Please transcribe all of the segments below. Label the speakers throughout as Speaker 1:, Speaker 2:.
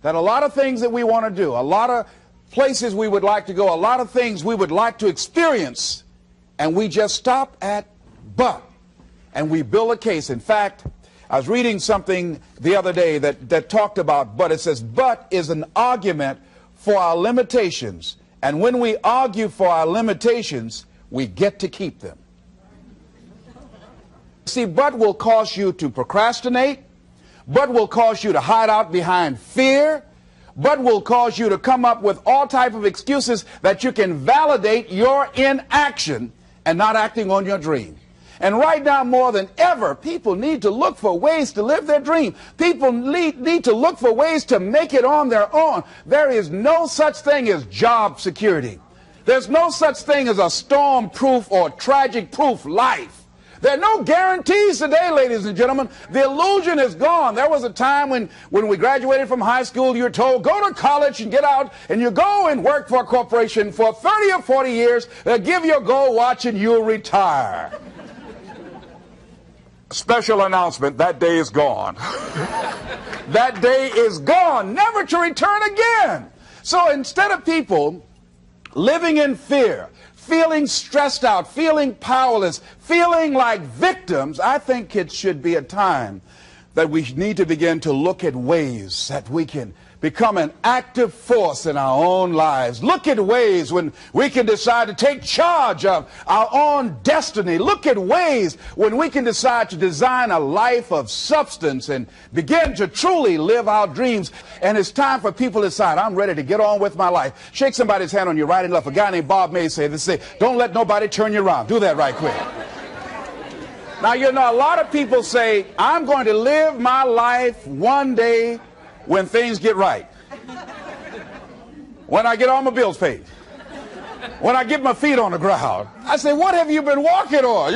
Speaker 1: that a lot of things that we want to do, a lot of places we would like to go, a lot of things we would like to experience, and we just stop at but, and we build a case. In fact, I was reading something the other day that talked about but. It says, but is an argument for our limitations. And when we argue for our limitations, we get to keep them. See, but will cause you to procrastinate. But will cause you to hide out behind fear. But will cause you to come up with all type of excuses that you can validate your inaction and not acting on your dream. And right now, more than ever, people need to look for ways to live their dream. People need to look for ways to make it on their own. There is no such thing as job security. There's no such thing as a storm-proof or tragic-proof life. There are no guarantees today, ladies and gentlemen. The illusion is gone. There was a time when we graduated from high school, you were told, go to college and get out, and you go and work for a corporation for 30 or 40 years. They'll give you a gold watch and you'll retire. Special announcement, that day is gone. That day is gone, never to return again. So instead of people living in fear, feeling stressed out, feeling powerless, feeling like victims, I think it should be a time that we need to begin to look at ways that we can become an active force in our own lives. Look at ways when we can decide to take charge of our own destiny. Look at ways when we can decide to design a life of substance and begin to truly live our dreams. And it's time for people to decide, I'm ready to get on with my life. Shake somebody's hand on your right and left. A guy named Bob May said this, don't let nobody turn you around. Do that right quick. Now, you know, a lot of people say, I'm going to live my life one day when things get right. When I get all my bills paid. When I get my feet on the ground. I say, what have you been walking on?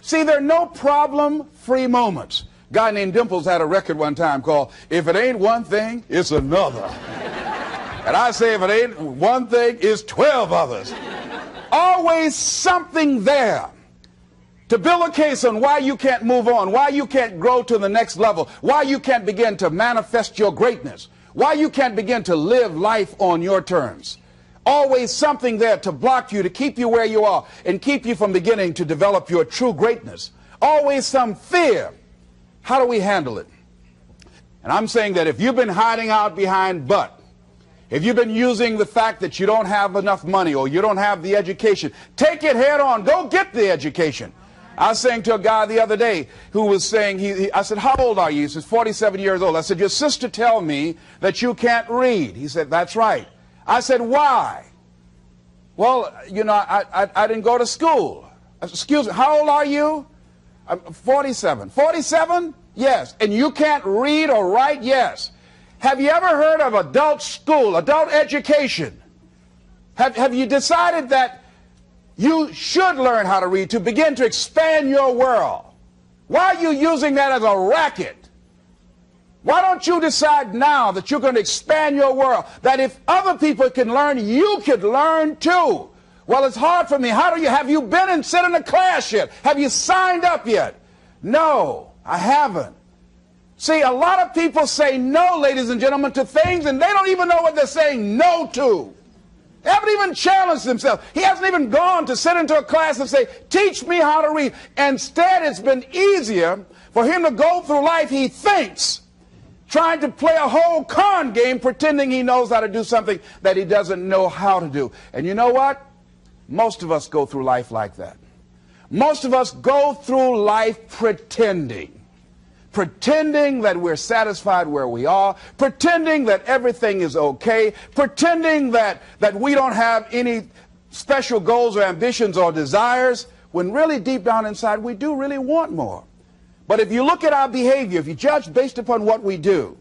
Speaker 1: See, there are no problem-free moments. A guy named Dimples had a record one time called, If It Ain't One Thing, It's Another. And I say, if it ain't one thing, it's 12 others. Always something there to build a case on why you can't move on, why you can't grow to the next level, why you can't begin to manifest your greatness, why you can't begin to live life on your terms. Always something there to block you, to keep you where you are, and keep you from beginning to develop your true greatness. Always some fear. How do we handle it? And I'm saying that if you've been hiding out behind but, if you've been using the fact that you don't have enough money or you don't have the education, take it head on. Go get the education. I was saying to a guy the other day who was saying, I said, how old are you? He says, 47 years old. I said, your sister tell me that you can't read. He said, that's right. I said, why? Well, you know, I didn't go to school. I said, excuse me, how old are you? I'm 47. 47? Yes. And you can't read or write? Yes. Have you ever heard of adult school, adult education? Have you decided that you should learn how to read to begin to expand your world? Why are you using that as a racket? Why don't you decide now that you're going to expand your world, that if other people can learn, you could learn too? Well, it's hard for me. Have you been and sit in a class yet? Have you signed up yet? No, I haven't. See, a lot of people say no, ladies and gentlemen, to things, and they don't even know what they're saying no to. They haven't even challenged themselves. He hasn't even gone to sit into a class and say, teach me how to read. Instead, it's been easier for him to go through life, he thinks, trying to play a whole con game, pretending he knows how to do something that he doesn't know how to do. And you know what? Most of us go through life like that. Most of us go through life pretending that we're satisfied where we are, pretending that everything is okay, pretending that we don't have any special goals or ambitions or desires, when really deep down inside we do really want more. But if you look at our behavior, if you judge based upon what we do,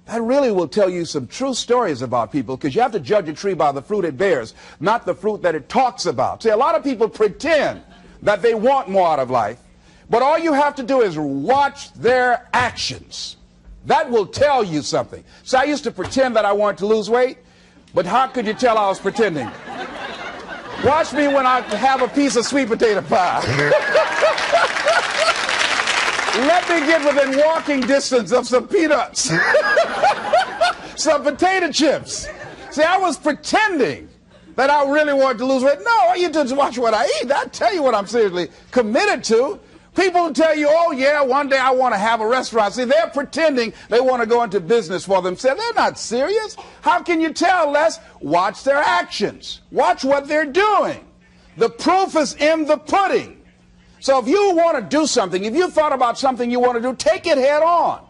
Speaker 1: that really will tell you some true stories about people, because you have to judge a tree by the fruit it bears, not the fruit that it talks about. See, a lot of people pretend that they want more out of life, but all you have to do is watch their actions. That will tell you something. So I used to pretend that I wanted to lose weight, but how could you tell I was pretending? Watch me when I have a piece of sweet potato pie. Let me get within walking distance of some peanuts, some potato chips. See, I was pretending that I really wanted to lose weight. No, you just watch what I eat. I tell you what I'm seriously committed to. People tell you, oh yeah, one day I want to have a restaurant. See, they're pretending they want to go into business for themselves. They're not serious. How can you tell, Les? Watch their actions. Watch what they're doing. The proof is in the pudding. So if you want to do something, if you thought about something you want to do, take it head on.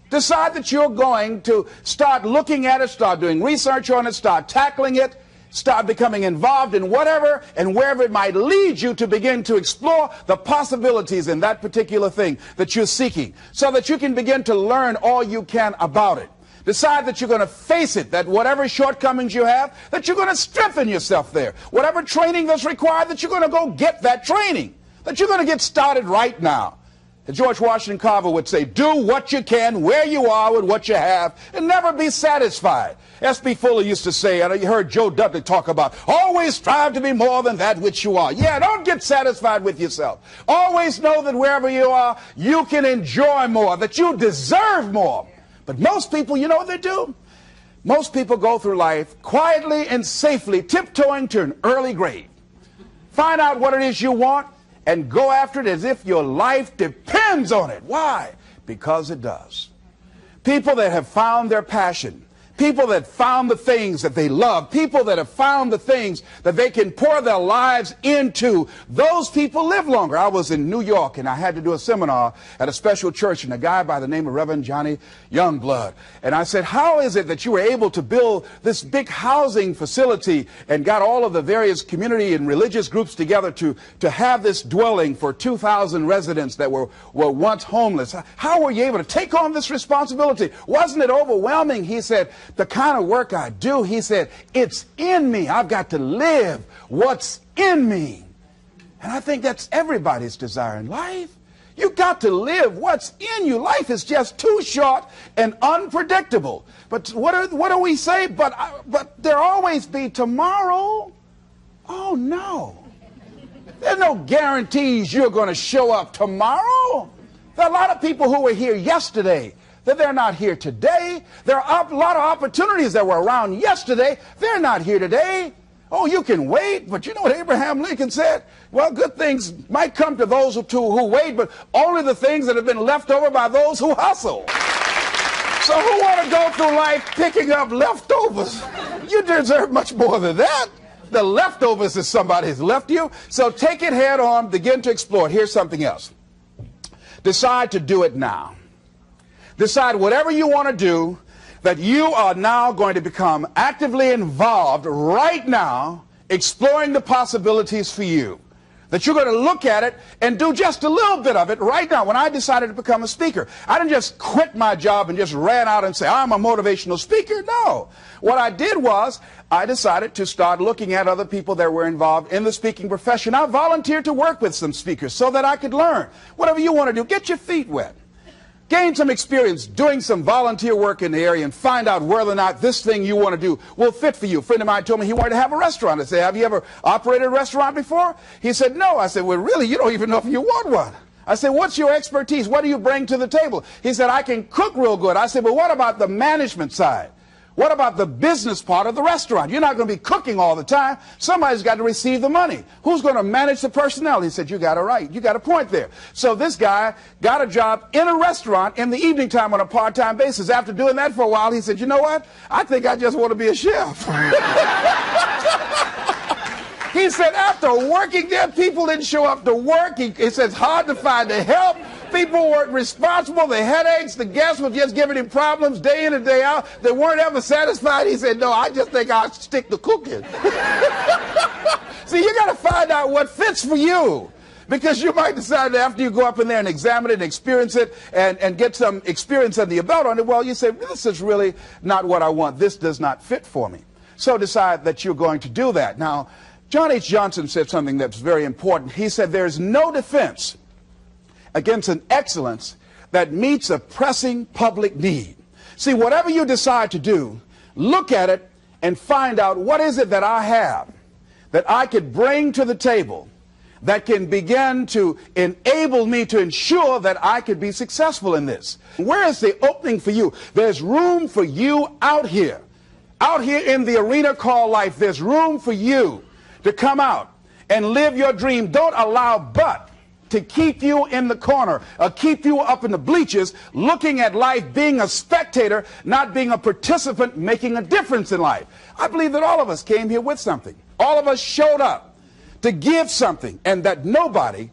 Speaker 1: Decide that you're going to start looking at it, start doing research on it, start tackling it, start becoming involved in whatever and wherever it might lead you to begin to explore the possibilities in that particular thing that you're seeking so that you can begin to learn all you can about it. Decide that you're going to face it, that whatever shortcomings you have, that you're going to strengthen yourself there. Whatever training that's required, that you're going to go get that training, that you're going to get started right now. And George Washington Carver would say, do what you can, where you are with what you have, and never be satisfied. S.B. Fuller used to say, and you heard Joe Dudley talk about, always strive to be more than that which you are. Yeah, don't get satisfied with yourself. Always know that wherever you are, you can enjoy more, that you deserve more. But most people, you know what they do? Most people go through life quietly and safely, tiptoeing to an early grave. Find out what it is you want, and go after it as if your life depends on it. Why? Because it does. People that have found their passion, people that found the things that they love, people that have found the things that they can pour their lives into, those people live longer. I was in New York and I had to do a seminar at a special church, and a guy by the name of Reverend Johnny Youngblood. And I said, how is it that you were able to build this big housing facility and got all of the various community and religious groups together to have this dwelling for 2,000 residents that were once homeless? How were you able to take on this responsibility? Wasn't it overwhelming? He said, the kind of work I do, he said, it's in me. I've got to live what's in me. And I think that's everybody's desire in life. You've got to live what's in you. Life is just too short and unpredictable. But what do we say? But there'll always be tomorrow. Oh, no. There's no guarantees you're going to show up tomorrow. There are a lot of people who were here yesterday that they're not here today. There are a lot of opportunities that were around yesterday. They're not here today. Oh, you can wait, but you know what Abraham Lincoln said? Well, good things might come to those who wait, but only the things that have been left over by those who hustle. So who want to go through life picking up leftovers? You deserve much more than that. The leftovers is somebody has left you. So take it head on, begin to explore it. Here's something else. Decide to do it now. Decide whatever you want to do, that you are now going to become actively involved right now, exploring the possibilities for you. That you're going to look at it and do just a little bit of it right now. When I decided to become a speaker, I didn't just quit my job and just ran out and say, I'm a motivational speaker. No. What I did was I decided to start looking at other people that were involved in the speaking profession. I volunteered to work with some speakers so that I could learn. Whatever you want to do, get your feet wet. Gain some experience doing some volunteer work in the area and find out whether or not this thing you want to do will fit for you. A friend of mine told me he wanted to have a restaurant. I said, have you ever operated a restaurant before? He said, no. I said, well, really, you don't even know if you want one. I said, what's your expertise? What do you bring to the table? He said, I can cook real good. I said, well, what about the management side? What about the business part of the restaurant? You're not going to be cooking all the time. Somebody's got to receive the money. Who's going to manage the personnel? He said, you got it right. You got a point there. So this guy got a job in a restaurant in the evening time on a part-time basis. After doing that for a while, he said, you know what? I think I just want to be a chef. He said, after working there, people didn't show up to work. He said, it's hard to find the help. People weren't responsible. The headaches, the guests were just giving him problems day in and day out. They weren't ever satisfied. He said, no, I just think I'll stick to cooking. See, you got to find out what fits for you. Because you might decide that after you go up in there and examine it and experience it and get some experience under your belt on it, well, you say, this is really not what I want. This does not fit for me. So decide that you're going to do that. Now, John H. Johnson said something that's very important. He said, there's no defense against an excellence that meets a pressing public need. See, whatever you decide to do, look at it and find out what is it that I have that I could bring to the table that can begin to enable me to ensure that I could be successful in this. Where is the opening for you? There's room for you out here. Out here in the arena called life, there's room for you to come out and live your dream. Don't allow but to keep you in the corner or keep you up in the bleachers looking at life, being a spectator, not being a participant, making a difference in life. I believe that all of us came here with something. All of us showed up to give something, and that nobody's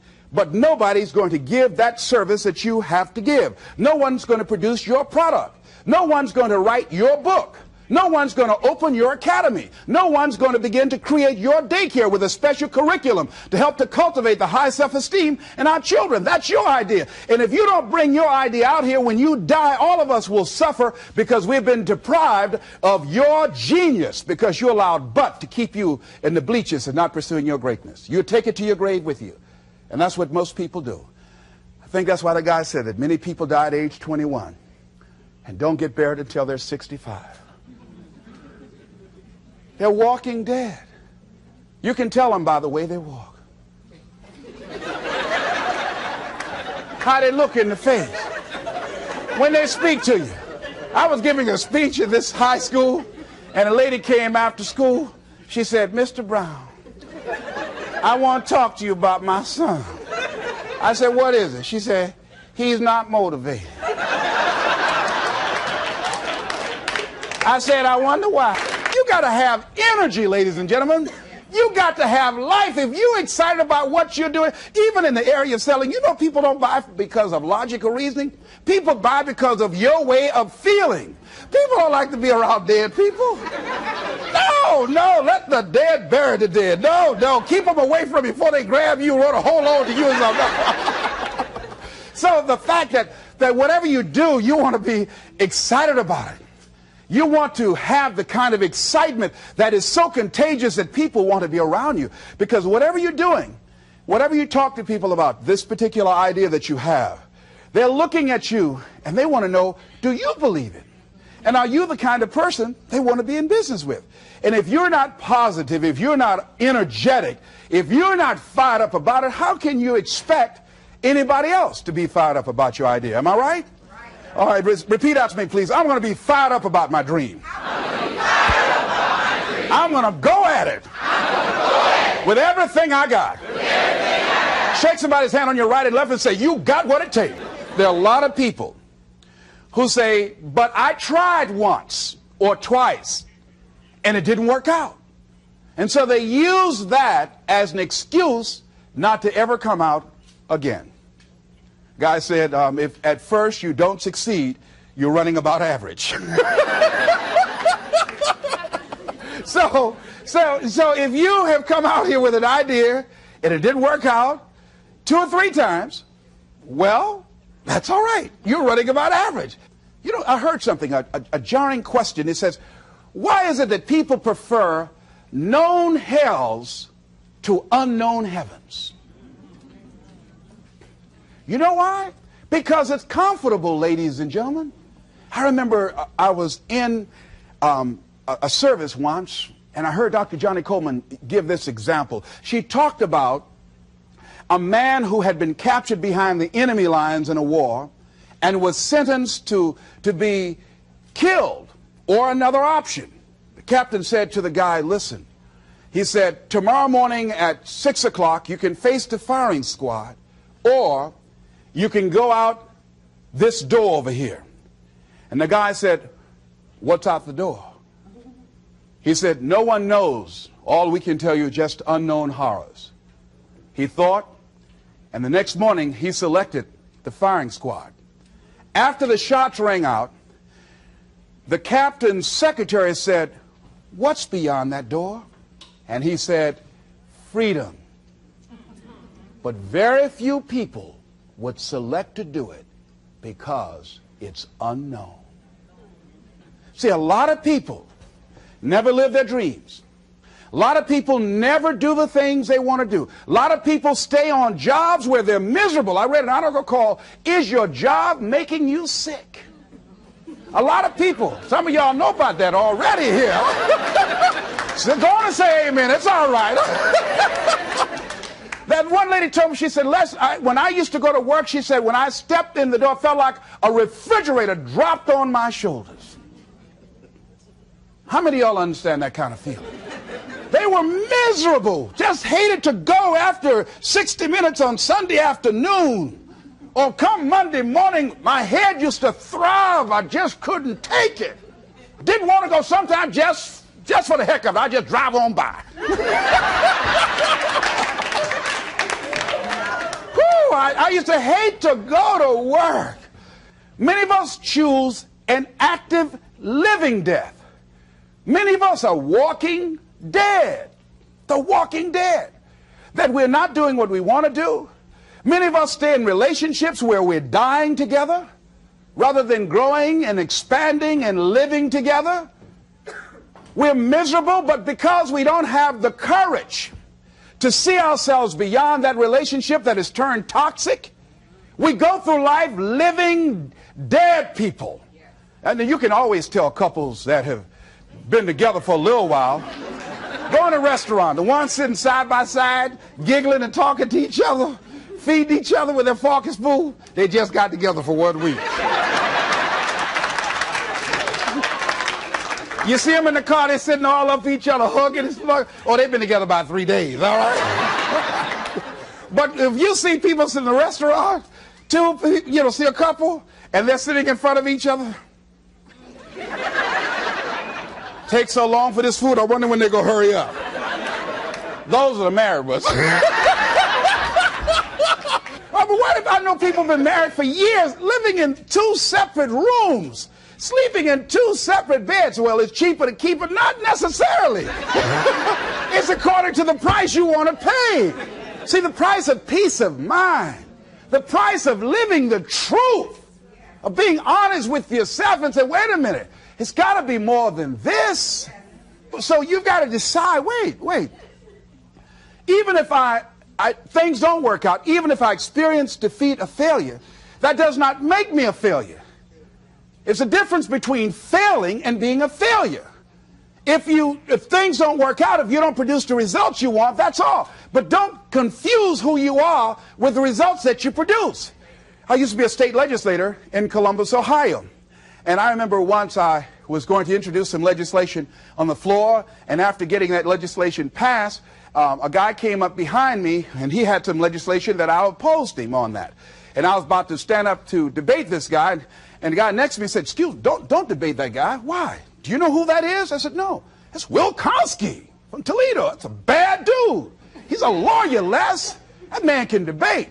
Speaker 1: going to give that service that you have to give. No one's going to produce your product. No one's going to write your book. No one's going to open your academy. No one's going to begin to create your daycare with a special curriculum to help to cultivate the high self-esteem in our children. That's your idea. And if you don't bring your idea out here, when you die, all of us will suffer because we've been deprived of your genius because you allowed but to keep you in the bleachers and not pursuing your greatness. You take it to your grave with you. And that's what most people do. I think that's why the guy said that many people die at age 21 and don't get buried until they're 65. They're walking dead. You can tell them by the way they walk. How they look in the face when they speak to you. I was giving a speech at this high school, and a lady came after school. She said, "Mr. Brown, I want to talk to you about my son." I said, "What is it?" She said, "He's not motivated." I said, "I wonder why." You got to have energy, ladies and gentlemen. You got to have life. If you're excited about what you're doing, even in the area of selling, you know people don't buy because of logical reasoning. People buy because of your way of feeling. People don't like to be around dead people. No, let the dead bury the dead. No, keep them away from you before they grab you and want to hold on to you or something. So the fact that whatever you do, you want to be excited about it. You want to have the kind of excitement that is so contagious that people want to be around you. Because whatever you're doing, whatever you talk to people about, this particular idea that you have, they're looking at you and they want to know, do you believe it? And are you the kind of person they want to be in business with? And if you're not positive, if you're not energetic, if you're not fired up about it, how can you expect anybody else to be fired up about your idea? Am I right? All right, repeat out to me, please. I'm going to be fired up about my dream. I'm going to go at it with everything I got. Shake somebody's hand on your right and left and say, "You got what it takes." There are a lot of people who say, "But I tried once or twice and it didn't work out." And so they use that as an excuse not to ever come out again. Guy said, if at first you don't succeed, you're running about average. So if you have come out here with an idea and it didn't work out 2 or 3 times, well, that's all right. You're running about average. You know, I heard something, a jarring question. It says, why is it that people prefer known hells to unknown heavens? You know why? Because it's comfortable, ladies and gentlemen. I remember I was in a service once, and I heard Dr. Johnny Coleman give this example. She talked about a man who had been captured behind the enemy lines in a war and was sentenced to be killed or another option. The captain said to the guy, "Listen," he said, "tomorrow morning at 6 o'clock you can face the firing squad, or you can go out this door over here." And the guy said, "What's out the door?" He said, "No one knows. All we can tell you is just unknown horrors." He thought, and the next morning he selected the firing squad. After the shots rang out, the captain's secretary said, "What's beyond that door?" And he said, "Freedom." But very few people would select to do it because it's unknown. See, a lot of people never live their dreams. A lot of people never do the things they want to do. A lot of people stay on jobs where they're miserable. I read an article called, "Is Your Job Making You Sick?" A lot of people, some of y'all know about that already here. So go on and say amen. It's all right. That one lady told me, she said, Les, when I used to go to work, she said, when I stepped in the door, it felt like a refrigerator dropped on my shoulders. How many of y'all understand that kind of feeling? They were miserable, just hated to go after 60 minutes on Sunday afternoon. Or come Monday morning, my head used to throb. I just couldn't take it. Didn't want to go sometimes just for the heck of it. I just drive on by. Whew, I used to hate to go to work. Many of us choose an active living death. Many of us are walking dead. The walking dead. That we're not doing what we want to do. Many of us stay in relationships where we're dying together rather than growing and expanding and living together. We're miserable, but because we don't have the courage to see ourselves beyond that relationship that has turned toxic, we go through life living dead people. And you can always tell couples that have been together for a little while. Go in a restaurant, the ones sitting side by side, giggling and talking to each other, feeding each other with their fork and spoon, they just got together for 1 week. You see them in the car, they're sitting all up each other, hugging and slugging. Oh, they've been together about 3 days, all right? But if you see people sitting in a restaurant, see a couple, and they're sitting in front of each other. Takes so long for this food, I wonder when they're going to hurry up. Those are the married ones. Oh, but what if I know people have been married for years, living in 2 separate rooms, sleeping in 2 separate beds? Well, it's cheaper to keep it. Not necessarily. It's according to the price you want to pay. See, the price of peace of mind, the price of living the truth, of being honest with yourself and say, wait a minute, it's got to be more than this. So you've got to decide, wait. Even if things don't work out, even if I experience defeat or failure, that does not make me a failure. It's a difference between failing and being a failure. If things don't work out, if you don't produce the results you want, that's all. But don't confuse who you are with the results that you produce. I used to be a state legislator in Columbus, Ohio. And I remember once I was going to introduce some legislation on the floor, and after getting that legislation passed, a guy came up behind me, and he had some legislation that I opposed him on that. And I was about to stand up to debate this guy, and the guy next to me said, excuse me, don't debate that guy. Why? Do you know who that is? I said, no. That's Will Kosky from Toledo. That's a bad dude. He's a lawyer, Les. That man can debate.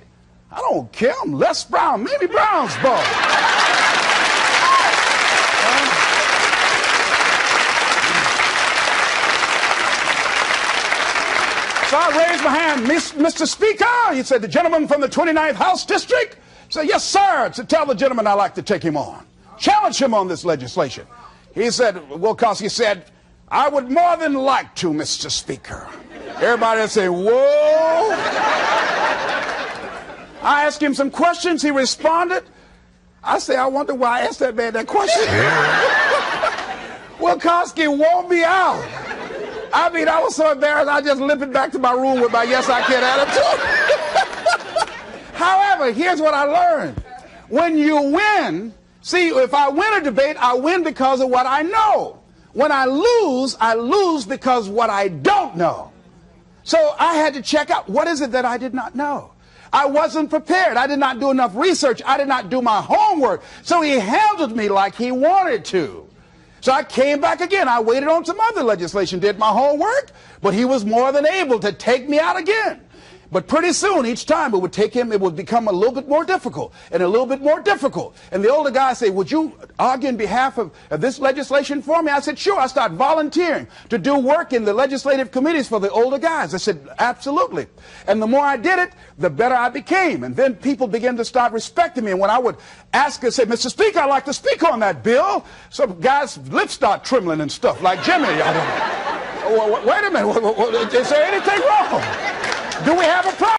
Speaker 1: I don't care. I'm Les Brown, Mamie Brown's boy. So I raised my hand, Mr. Speaker. He said, the gentleman from the 29th House District? I said, yes, sir. To tell the gentleman I'd like to take him on. Challenge him on this legislation. He said, Will Kosky said, I would more than like to, Mr. Speaker. Everybody would say, whoa. I asked him some questions. He responded. I say, I wonder why I asked that man that question. Will Kosky wore me out. I mean, I was so embarrassed, I just limped back to my room with my yes, I can attitude. However, here's what I learned. When you win, see, if I win a debate, I win because of what I know. When I lose because what I don't know. So I had to check out, what is it that I did not know? I wasn't prepared. I did not do enough research. I did not do my homework. So he handled me like he wanted to. So I came back again. I waited on some other legislation, did my homework, but he was more than able to take me out again. But pretty soon, each time it would become a little bit more difficult and a little bit more difficult. And the older guy said, would you argue in behalf of this legislation for me? I said, sure. I started volunteering to do work in the legislative committees for the older guys. I said, absolutely. And the more I did it, the better I became. And then people began to start respecting me. And when I would ask and say, Mr. Speaker, I'd like to speak on that bill, some guys' lips start trembling and stuff, like Jimmy. Wait a minute. Is there anything wrong? Do we have a problem?